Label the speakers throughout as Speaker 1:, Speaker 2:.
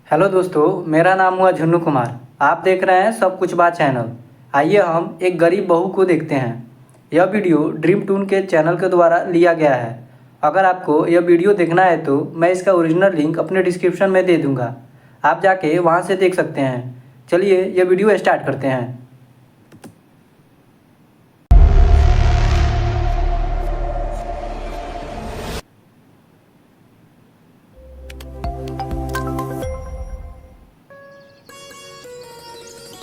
Speaker 1: Hello दोस्तों, मेरा नाम हुआ झुन्नू कुमार। आप देख रहे हैं सब कुछ बात चैनल। आइए हम एक गरीब बहू को देखते हैं। यह वीडियो ड्रीम टून के चैनल के द्वारा लिया गया है। अगर आपको यह वीडियो देखना है तो मैं इसका ओरिजिनल लिंक अपने डिस्क्रिप्शन में दे दूंगा। आप जाके वहां से देख सकते हैं। चलिए यह वीडियो स्टार्ट करते हैं।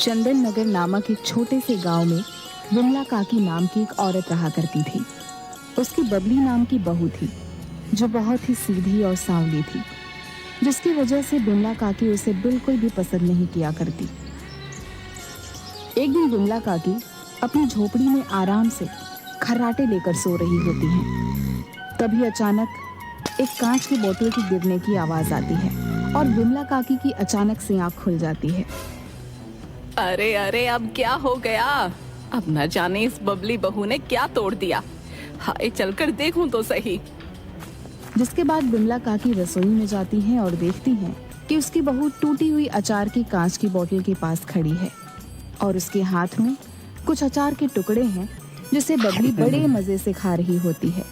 Speaker 2: चंदन नगर नामक एक छोटे से गांव में विमला काकी नाम की एक औरत रहा करती थी। उसकी बबली नाम की बहू थी जो बहुत ही सीधी और सांवली थी, जिसकी वजह से विमला काकी उसे बिल्कुल भी पसंद नहीं किया करती। एक दिन विमला काकी अपनी झोपड़ी में आराम से खर्राटे लेकर सो रही होती हैं। तभी अचानक एक कांच की बोतल की गिरने की आवाज आती है और विमला काकी की अचानक से आंख खुल जाती है।
Speaker 3: अरे अरे, अब क्या हो गया? अब न जाने इस बबली बहू ने क्या तोड़ दिया। हाय, चलकर देखूं तो सही।
Speaker 2: जिसके बाद विमला काकी रसोई में जाती हैं और देखती हैं कि उसकी बहू टूटी हुई अचार की कांच की बोतल के पास खड़ी है और उसके हाथ में कुछ अचार के टुकड़े हैं जिसे बबली बड़े मजे से खा रही होती है।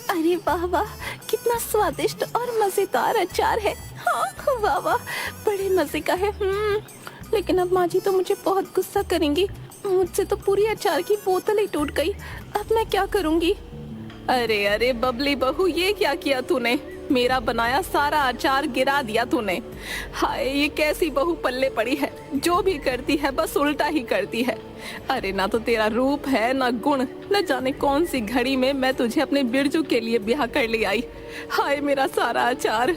Speaker 3: अरे वाह वाह, कितना स्वादिष्ट और मजेदार अचार है। हाँ वाह वाह, बड़े मजे का है। लेकिन अब माँ जी तो मुझे बहुत गुस्सा करेंगी। मुझसे तो पूरी अचार की बोतल ही टूट गई। अब मैं क्या करूँगी? अरे अरे बबली बहू, ये क्या किया तूने? मेरा बनाया सारा अचार गिरा दिया तूने। हाय, ये कैसी बहू पल्ले पड़ी है? जो भी करती है बस उल्टा ही करती है। अरे ना तो तेरा रूप है ना गुण। न जाने कौन सी घड़ी में मैं तुझे अपने बिरजू के लिए ब्याह कर ले आई। हाय, मेरा सारा अचार।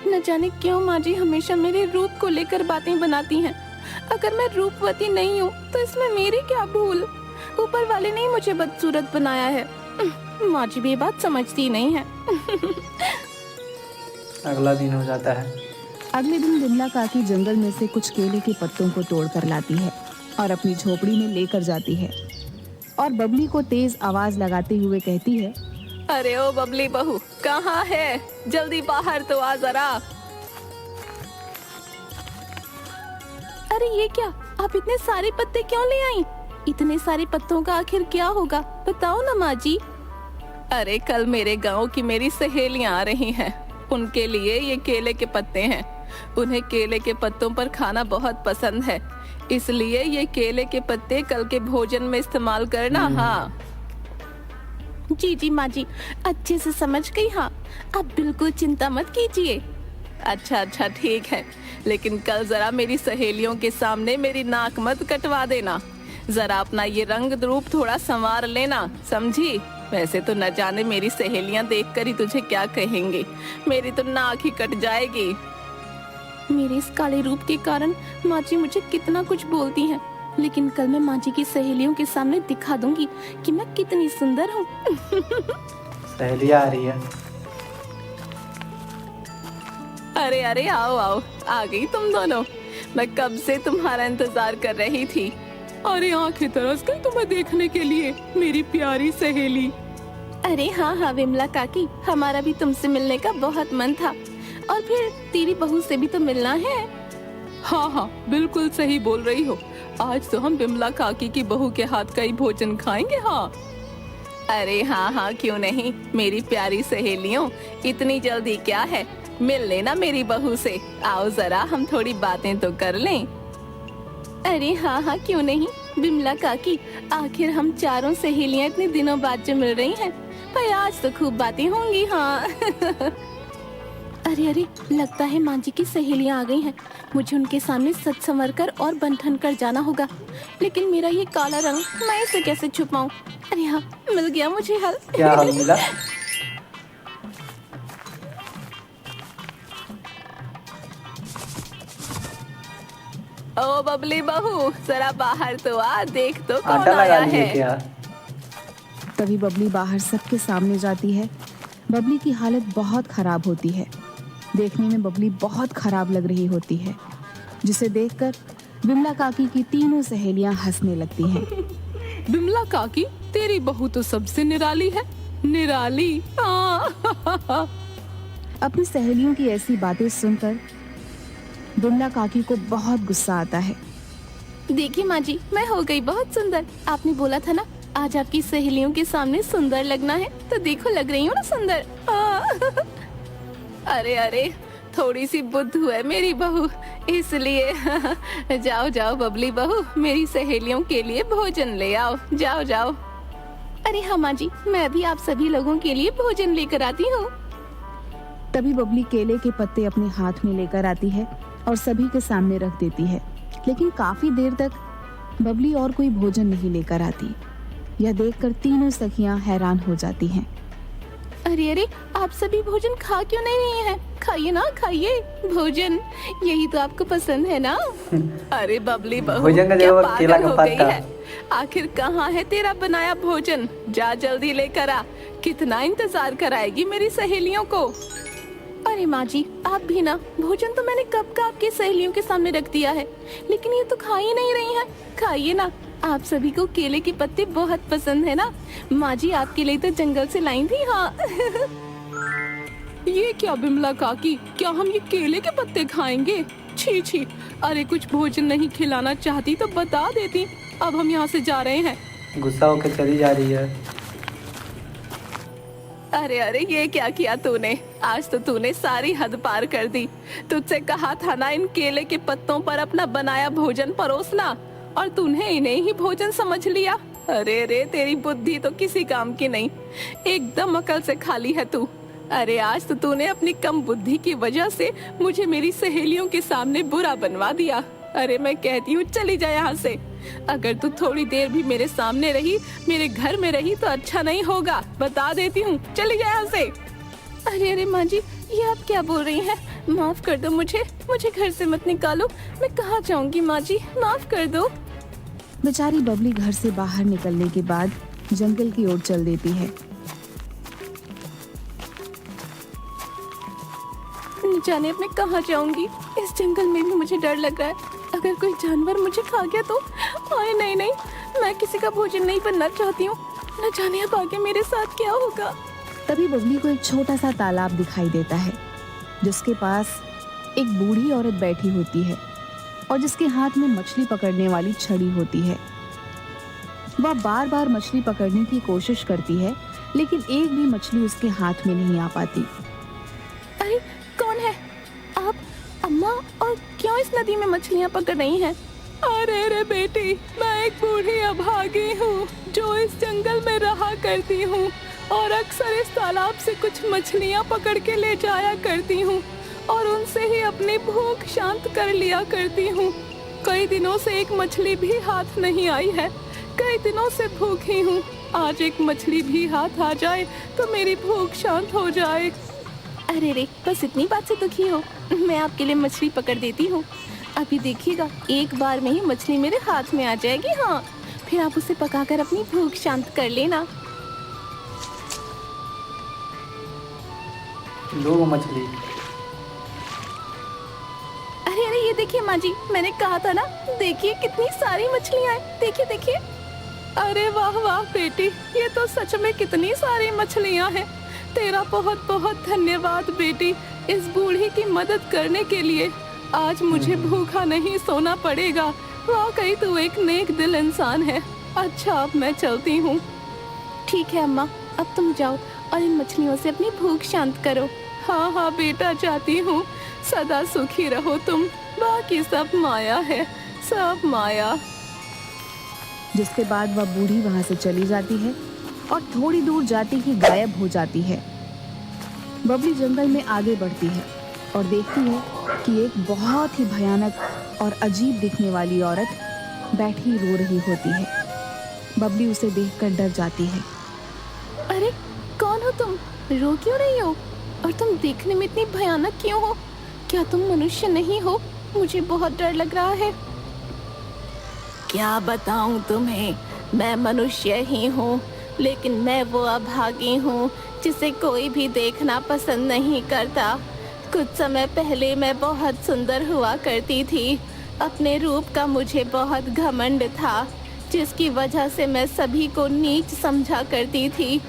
Speaker 3: न जाने क्यों माँ जी हमेशा मेरे रूप को लेकर बातें बनाती हैं। अगर मैं रूपवती नहीं हूँ तो इसमें मेरी क्या भूल? ऊपर वाले ने ही मुझे बदसूरत बनाया है। माँ जी भी ये बात समझती नहीं है।
Speaker 1: अगला दिन हो जाता है।
Speaker 2: अगले दिन विमला काकी जंगल में से कुछ केले के पत्तों को तोड़ कर लाती है और अपनी झोपड़ी में लेकर जाती है और बबली को तेज आवाज लगाते हुए कहती है,
Speaker 3: अरे ओ बबली बहू, कहाँ है? जल्दी बाहर तो आ जरा। अरे ये क्या? आप इतने सारे पत्ते क्यों ले आई? इतने सारे पत्तों का आखिर क्या होगा? बताओ ना माँ जी। अरे कल मेरे गांव की मेरी सहेलियां आ रही हैं। उनके लिए ये केले के पत्ते हैं। उन्हें केले के पत्तों पर खाना बहुत पसंद है, इसलिए ये केले के पत्ते कल के भोजन में इस्तेमाल करना। हाँ जी जी माँ जी, अच्छे से समझ गई। हाँ, आप बिल्कुल चिंता मत कीजिए। अच्छा अच्छा ठीक है, लेकिन कल जरा मेरी सहेलियों के सामने मेरी नाक मत कटवा देना। जरा अपना ये रंग रूप थोड़ा संवार लेना, समझी? वैसे तो न जाने मेरी सहेलियां देखकर ही तुझे क्या कहेंगी। मेरी तो नाक ही कट जाएगी। मेरे इस काले रूप के कारण माँ जी मुझे कितना कुछ बोलती हैं, लेकिन कल मैं माँ जी की सहेलियों के सामने दिखा दूंगी कि मैं कितनी सुंदर हूँ।
Speaker 1: सहेलियाँ आ रही है।
Speaker 3: अरे अरे, आओ आओ, आ गई तुम दोनों। मैं कब से तुम्हारा इंतजार कर रही थी। अरे आंखें तरस गई तुम्हें देखने के लिए, मेरी प्यारी सहेली। अरे हाँ हाँ विमला काकी, हमारा भी तुमसे मिलने का बहुत मन था। और फिर तेरी बहू से भी तो मिलना है। हाँ हाँ, बिल्कुल सही बोल रही हो। आज तो हम विमला काकी की बहू के हाथ का ही भोजन खाएंगे। हाँ अरे हाँ हाँ, क्यों नहीं मेरी प्यारी सहेलियों, इतनी जल्दी क्या है? मिल लेना मेरी बहू से। आओ जरा हम थोड़ी बातें तो कर लें। अरे हाँ हाँ, क्यों नहीं विमला काकी, आखिर हम चारों सहेलियां इतने दिनों बाद जो मिल रही हैं, पर आज तो खूब बातें होंगी। हाँ अरे अरे, लगता है माँ जी की सहेलियां आ गई हैं। मुझे उनके सामने सच संवर कर और बन-ठन कर जाना होगा। लेकिन मेरा ये काला रंग, मैं इसे कैसे छुपाऊं? अरे हाँ, मिल गया मुझे हल।
Speaker 1: क्या हल मिला?
Speaker 3: ओ बबली बहू, जरा बाहर तो आ, देख तो कौन
Speaker 1: आटा लगा
Speaker 3: आया
Speaker 1: लीजिए
Speaker 3: है।
Speaker 1: क्या?
Speaker 2: तभी बबली बाहर सबके सामने जाती है। बबली की हालत बहुत खराब होती है। देखने में बबली बहुत खराब लग रही होती है, जिसे देखकर विमला काकी की तीनों सहेलियां हंसने लगती हैं।
Speaker 3: विमला काकी, तेरी बहू तो सबसे निराली है। निराली। हाँ
Speaker 2: अपनी सहेलियों की ऐसी बातें सुनकर बिमला काकी को बहुत गुस्सा आता है।
Speaker 3: देखिए माँ जी, मैं हो गई बहुत सुंदर। आपने बोला था ना आज आपकी सहेलियों के सामने सुंदर लगना है, तो देखो लग रही हूँ ना सुंदर। अरे अरे, थोड़ी सी बुद्धू है मेरी बहू, इसलिए जाओ जाओ बबली बहू, मेरी सहेलियों के लिए भोजन ले आओ, जाओ जाओ। अरे हाँ माँ जी, मैं भी आप सभी लोगों के लिए भोजन लेकर आती हूँ।
Speaker 2: तभी बबली केले के पत्ते अपने हाथ में लेकर आती है और सभी के सामने रख देती है, लेकिन काफी देर तक बबली और कोई भोजन नहीं लेकर आती। यह देखकर तीनों सखियां हैरान हो जाती हैं।
Speaker 3: अरे अरे, आप सभी भोजन खा क्यों नहीं रही हैं? खाइए ना, खाइए भोजन, यही तो आपको पसंद है ना। अरे बबली बहू,
Speaker 1: भोजन का
Speaker 3: क्या
Speaker 1: जवाब
Speaker 3: पागल
Speaker 1: केला का
Speaker 3: हो गई
Speaker 1: पत्ता।
Speaker 3: है? आखिर कहाँ है तेरा बनाया भोजन? जा जल्दी लेकर आ, कितना इंतजार कराएगी मेरी सहेलियों को। अरे माँ जी, आप भी ना, भोजन तो मैंने कब का आपकी सहेलियों के सामने रख दिया है, लेकिन ये तो खा ही नहीं रही हैं। खाइए ना, आप सभी को केले के पत्ते बहुत पसंद है ना। माँ जी आपके लिए तो जंगल से लाई थी। हाँ। ये क्या बिमला काकी, क्या हम ये केले के पत्ते खाएंगे? छी छी, अरे कुछ भोजन नहीं खिलाना चाहती तो बता देती। अब हम यहाँ से जा रहे हैं।
Speaker 1: गुस्सा होकर चली जा रही है।
Speaker 3: अरे अरे, ये क्या किया तूने? आज तो तूने सारी हद पार कर दी। तुझसे कहा था ना इन केले के पत्तों पर अपना बनाया भोजन परोसना, और तूने इन्हें ही भोजन समझ लिया। अरे रे, तेरी बुद्धि तो किसी काम की नहीं, एकदम अकल से खाली है तू। अरे आज तो तूने अपनी कम बुद्धि की वजह से मुझे मेरी सहेलियों के सामने बुरा बनवा दिया। अरे मैं कहती हूँ चली जा यहाँ से। अगर तू थोड़ी देर भी मेरे सामने रही, मेरे घर में रही तो अच्छा नहीं होगा, बता देती हूँ। चली जा यहाँ से। अरे अरे माँ जी, ये आप क्या बोल रही हैं? माफ कर दो मुझे घर से मत निकालो। मैं कहाँ जाऊंगी माँ जी, माफ कर दो।
Speaker 2: बेचारी बबली घर से बाहर निकलने के बाद जंगल की ओर चल देती है।
Speaker 3: न जाने अब मैं कहाँ जाऊंगी। इस जंगल में भी मुझे डर लग रहा है, अगर कोई जानवर मुझे खा गया तो। आए नहीं नहीं, मैं किसी का भोजन नहीं बनना चाहती हूँ। न जाने अब आगे मेरे साथ क्या होगा।
Speaker 2: तभी बबली को एक छोटा सा तालाब दिखाई देता है, जिसके पास एक बूढ़ी औरत बैठी होती है और जिसके हाथ में मछली पकड़ने वाली छड़ी होती है। वह बार बार मछली पकड़ने की कोशिश करती है, लेकिन एक भी मछली उसके हाथ में नहीं आ पाती।
Speaker 3: अरे कौन है आप? अम्मा, और क्यों इस नदी में मछलियाँ पकड़ रही हैं? अरे रे बेटी, मैं एक बूढ़ी अभागी हूँ जो इस जंगल में रहा करती हूँ और अक्सर इस तालाब से कुछ मछलियाँ पकड़ के ले जाया करती हूँ और उनसे ही अपनी भूख शांत कर लिया करती हूँ। कई दिनों से एक मछली भी हाथ नहीं आई है, कई दिनों से भूखी हूँ। आज एक मछली भी हाथ आ जाए तो मेरी भूख शांत हो जाए। अरे रे, बस इतनी बात से दुखी हो? मैं आपके लिए मछली पकड़ देती हूँ। अभी देखिएगा, एक बार में ही मछली मेरे हाथ में आ जाएगी। हाँ, फिर आप उसे पकाकर अपनी भूख शांत कर लेना।
Speaker 1: दो मछली।
Speaker 3: अरे अरे, ये देखिए माँ जी, मैंने कहा था ना, देखिए कितनी सारी मछलियाँ हैं। देखिए देखिए। अरे वाह वाह बेटी, ये तो सच में कितनी सारी मछलियाँ हैं। तेरा बहुत बहुत धन्यवाद बेटी, इस बूढ़ी की मदद करने के लिए। आज मुझे भूखा नहीं सोना पड़ेगा। वाकई तू एक नेक दिल इंसान है। अच्छा, अब मैं चलती हूँ। ठीक है अम्मा, अब तुम जाओ और इन मछलियों से अपनी भूख शांत करो। हाँ हाँ बेटा, जाती हूँ। सदा सुखी रहो तुम, बाकी सब माया है, सब माया।
Speaker 2: जिसके बाद वह बूढ़ी वहां से चली जाती है और थोड़ी दूर जाते ही गायब हो जाती है। बबली जंगल में आगे बढ़ती है और देखती है कि एक बहुत ही भयानक और अजीब दिखने वाली औरत बैठी रो रही होती है। बबली उसे देखकर डर जाती है।
Speaker 3: अरे कौन हो तुम? रो क्यों रही हो? और तुम देखने में इतनी भयानक क्यों हो? क्या तुम मनुष्य नहीं हो? मुझे बहुत डर लग रहा है। क्या बताऊं तुम्हें, मैं मनुष्य ही हूँ, लेकिन मैं वो अभागी हूँ जिसे कोई भी देखना पसंद नहीं करता। कुछ समय पहले मैं बहुत सुंदर हुआ करती थी। अपने रूप का मुझे बहुत घमंड था, जिसकी वजह से मैं सभी को नीच समझा करती थी।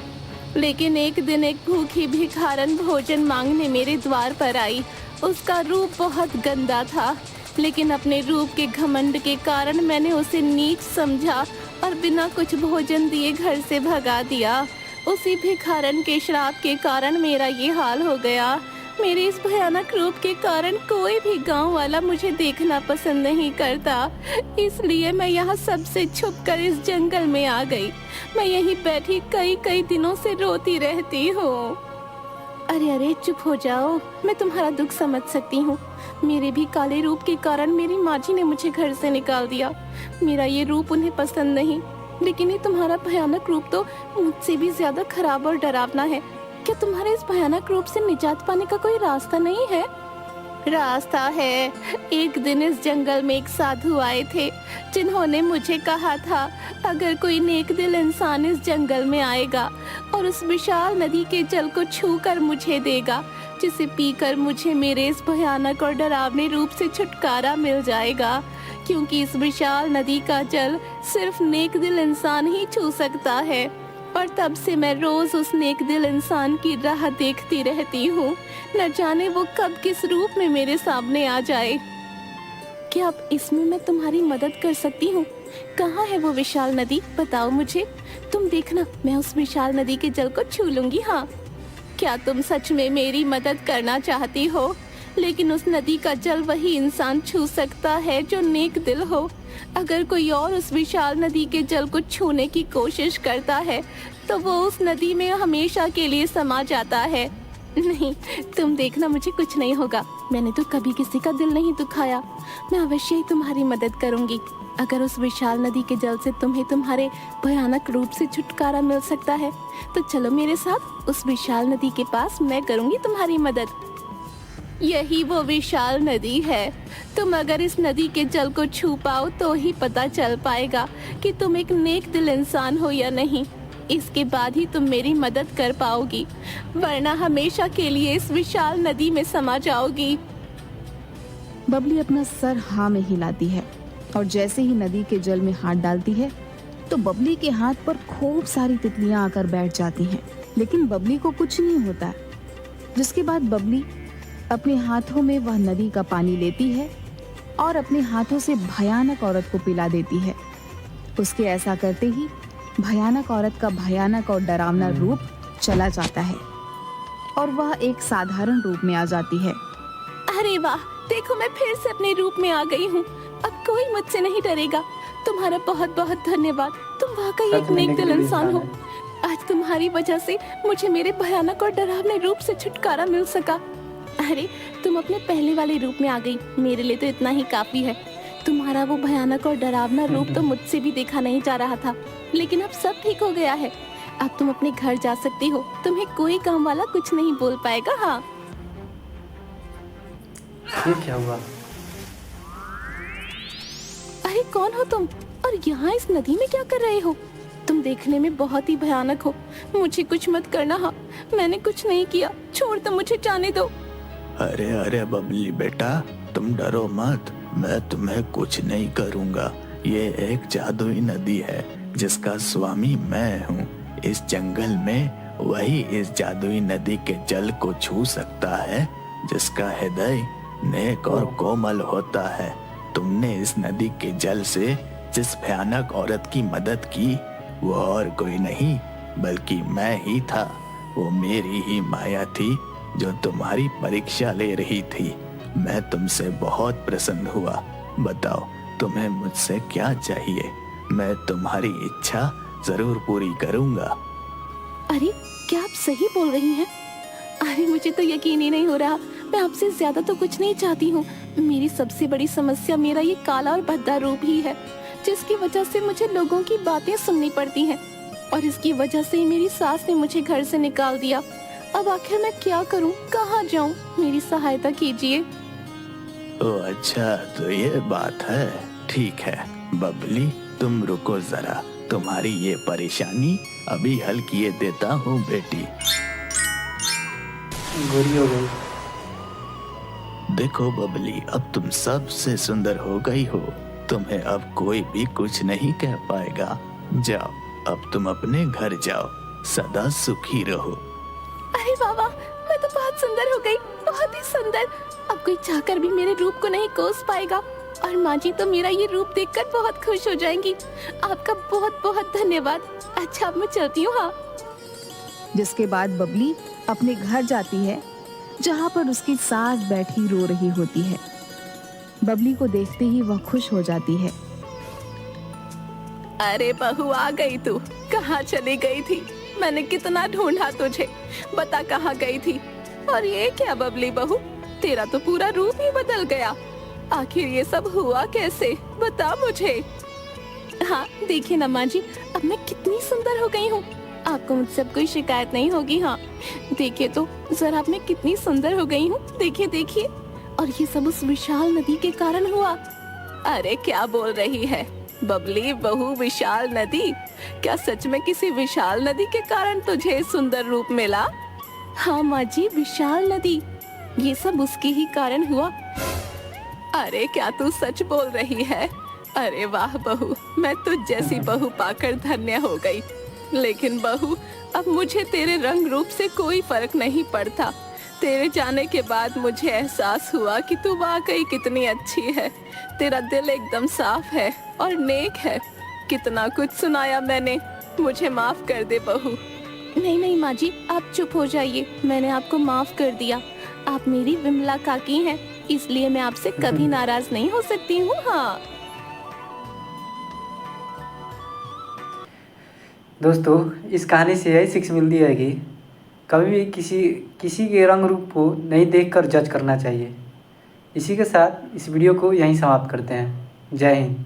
Speaker 3: लेकिन एक दिन एक भूखी भिखारन भोजन मांगने मेरे द्वार पर आई। उसका रूप बहुत गंदा था, लेकिन अपने रूप के घमंड के कारण मैंने उसे नीच समझा और बिना कुछ भोजन दिए घर से भगा दिया। उसी भिखारन के श्राप के कारण मेरा ये हाल हो गया। मेरे इस भयानक रूप के कारण कोई भी गांव वाला मुझे देखना पसंद नहीं करता, इसलिए मैं यहाँ सबसे छुपकर इस जंगल में आ गई। मैं यहीं बैठी कई कई दिनों से रोती रहती हूँ। अरे अरे चुप हो जाओ, मैं तुम्हारा दुख समझ सकती हूँ। मेरे भी काले रूप के कारण मेरी माँ जी ने मुझे घर से निकाल दिया। मेरा ये रूप उन्हें पसंद नहीं, लेकिन ये तुम्हारा भयानक रूप तो मुझसे भी ज्यादा खराब और डरावना है। क्या तुम्हारे इस भयानक रूप से निजात पाने का कोई रास्ता नहीं है? रास्ता है। एक दिन इस जंगल में एक साधु आए थे, जिन्होंने मुझे कहा था अगर कोई नेक दिल इंसान इस जंगल में आएगा और उस विशाल नदी के जल को छूकर मुझे देगा, जिसे पीकर मुझे मेरे इस भयानक और डरावने रूप से छुटकारा मिल जाएगा, क्योंकि इस विशाल नदी का जल सिर्फ नेक दिल इंसान ही छू सकता है। और तब से मैं रोज उस नेक दिल इंसान की राह देखती रहती हूँ, न जाने वो कब किस रूप में मेरे सामने आ जाए। क्या अब इसमें मैं तुम्हारी मदद कर सकती हूँ? कहाँ है वो विशाल नदी, बताओ मुझे। तुम देखना, मैं उस विशाल नदी के जल को छू लूंगी। हाँ, क्या तुम सच में मेरी मदद करना चाहती हो? लेकिन उस नदी का जल वही इंसान छू सकता है जो नेक दिल हो। अगर कोई और उस विशाल नदी के जल को छूने की कोशिश करता है तो वो उस नदी में हमेशा के लिए समा जाता है। नहीं, तुम देखना, मुझे कुछ नहीं होगा। मैंने तो कभी किसी का दिल नहीं दुखाया। मैं अवश्य ही तुम्हारी मदद करूंगी। अगर उस विशाल नदी के जल से तुम्हें तुम्हारे भयानक रूप से छुटकारा मिल सकता है तो चलो मेरे साथ उस विशाल नदी के पास, मैं करूंगी तुम्हारी मदद। यही वो विशाल नदी है। तुम अगर इस नदी के जल को छू पाओ तो ही पता चल पाएगा कि तुम एक नेक दिल इंसान हो या नहीं। इसके बाद ही तुम मेरी मदद कर पाओगी, वरना हमेशा के लिए इस विशाल नदी में समा जाओगी।
Speaker 2: बबली अपना सर हाँ में हिलाती है और जैसे ही नदी के जल में हाथ डालती है तो बबली के हाथ पर खूब सारी तितलियां आकर बैठ जाती हैं, लेकिन बबली को कुछ नहीं होता। जिसके बाद बबली अपने हाथों में वह नदी का पानी लेती है और अपने हाथों से भयानक औरत को पिला देती है। उसके ऐसा करते ही भयानक औरत का भयानक और डरावना रूप चला जाता है और वह एक साधारण रूप में आ जाती है।
Speaker 3: अरे वाह, देखो मैं फिर से अपने रूप में आ गई हूँ। अब कोई मुझसे नहीं डरेगा। तुम्हारा बहुत बहुत धन्यवाद। तुम वाकई एक नेक दिल इंसान हो। आज तुम्हारी वजह से मुझे मेरे भयानक और डरावने रूप से छुटकारा मिल सका। अरे, तुम अपने पहले वाले रूप में आ गई, मेरे लिए तो इतना ही काफी है। तुम्हारा वो भयानक और डरावना रूप तो मुझसे भी देखा नहीं जा रहा था, लेकिन अब सब ठीक हो गया है। अब तुम अपने घर जा सकती हो। तुम्हें कोई काम वाला कुछ नहीं बोल पाएगा। हाँ,
Speaker 1: ये क्या हुआ?
Speaker 3: अरे कौन हो तुम और यहाँ इस नदी में क्या कर रहे हो? तुम देखने में बहुत ही भयानक हो। मुझे कुछ मत करना। हाँ, मैंने कुछ नहीं किया, छोड़ दो, मुझे जाने दो।
Speaker 4: अरे अरे बबली बेटा, तुम डरो मत, मैं तुम्हें कुछ नहीं करूँगा। ये एक जादुई नदी है जिसका स्वामी मैं हूँ। इस जंगल में वही इस जादुई नदी के जल को छू सकता है जिसका हृदय नेक और कोमल होता है। तुमने इस नदी के जल से जिस भयानक औरत की मदद की वो और कोई नहीं बल्कि मैं ही था। वो मेरी ही माया थी जो तुम्हारी परीक्षा ले रही थी। मैं तुमसे बहुत प्रसन्न हुआ। बताओ तुम्हें मुझसे क्या चाहिए? मैं तुम्हारी इच्छा जरूर पूरी करूंगा।
Speaker 3: अरे, क्या आप सही बोल रही हैं? अरे, मुझे तो यकीन ही नहीं हो रहा। मैं आपसे ज्यादा तो कुछ नहीं चाहती हूँ। मेरी सबसे बड़ी समस्या मेरा ये काला और भद्दा रूप ही है, जिसकी वजह से मुझे लोगों की बातें सुननी पड़ती हैं और इसकी वजह से ही मेरी सास ने मुझे घर से निकाल दिया। अब आखिर मैं क्या करूं, कहाँ जाऊं? मेरी सहायता कीजिए।
Speaker 4: ओ अच्छा, तो ये बात है। ठीक है बबली, तुम रुको जरा, तुम्हारी ये परेशानी अभी हल किए देता हूँ बेटी।
Speaker 1: गोरी हो गई।
Speaker 4: देखो बबली, अब तुम सबसे सुंदर हो गई हो। तुम्हें अब कोई भी कुछ नहीं कह पाएगा। जाओ, अब तुम अपने घर जाओ। सदा सुखी रहो।
Speaker 3: अरे बाबा, मैं तो बहुत सुंदर हो गई, बहुत ही सुंदर। अब कोई चाहकर भी मेरे रूप को नहीं कोस पाएगा और माँ जी तो मेरा ये रूप देखकर बहुत खुश हो जाएंगी। आपका बहुत बहुत धन्यवाद। अच्छा, अब मैं चलती हूँ। हाँ।
Speaker 2: जिसके बाद बबली अपने घर जाती है, जहाँ पर उसकी सास बैठी रो रही होती है। बबली को देखते ही वह खुश हो जाती है।
Speaker 3: अरे बहू, आ गई तू। कहाँ चली गई थी? मैंने कितना ढूंढा तुझे, बता कहाँ गई थी। और ये क्या बबली बहू, तेरा तो पूरा रूप ही बदल गया। आखिर ये सब हुआ कैसे, बता मुझे। हाँ देखिए ना माँ जी, अब मैं कितनी सुंदर हो गई हूँ। आपको मुझसे अब कोई शिकायत नहीं होगी। हाँ देखिए तो जरा, अब मैं कितनी सुंदर हो गई हूँ। देखिए देखिए। और ये सब उस विशाल नदी के कारण हुआ। अरे क्या बोल रही है बबली बहू, विशाल नदी? क्या सच में किसी विशाल नदी के कारण तुझे सुंदर रूप मिला? हाँ माँ जी, विशाल नदी, ये सब उसके ही कारण हुआ। अरे क्या तू सच बोल रही है? अरे वाह बहू, मैं तुझ जैसी बहू पाकर धन्य हो गई। लेकिन बहू, अब मुझे तेरे रंग रूप से कोई फर्क नहीं पड़ता। तेरे जाने के बाद मुझे एहसास हुआ कि तू वाकई कितनी अच्छी है। तेरा दिल एकदम साफ है और नेक है। कितना कुछ सुनाया मैंने, मुझे माफ कर दे बहू। नहीं नहीं माँ जी, आप चुप हो जाइए। मैंने आपको माफ कर दिया। आप मेरी विमला काकी हैं, इसलिए मैं आपसे कभी नाराज नहीं हो सकती हूँ। हाँ
Speaker 1: दोस्तों, इस कहानी से यही सीख मिलती है कि कभी भी किसी के रंग रूप को नहीं देखकर जज करना चाहिए। इसी के साथ इस वीडियो को यहीं समाप्त करते हैं। जय हिंद।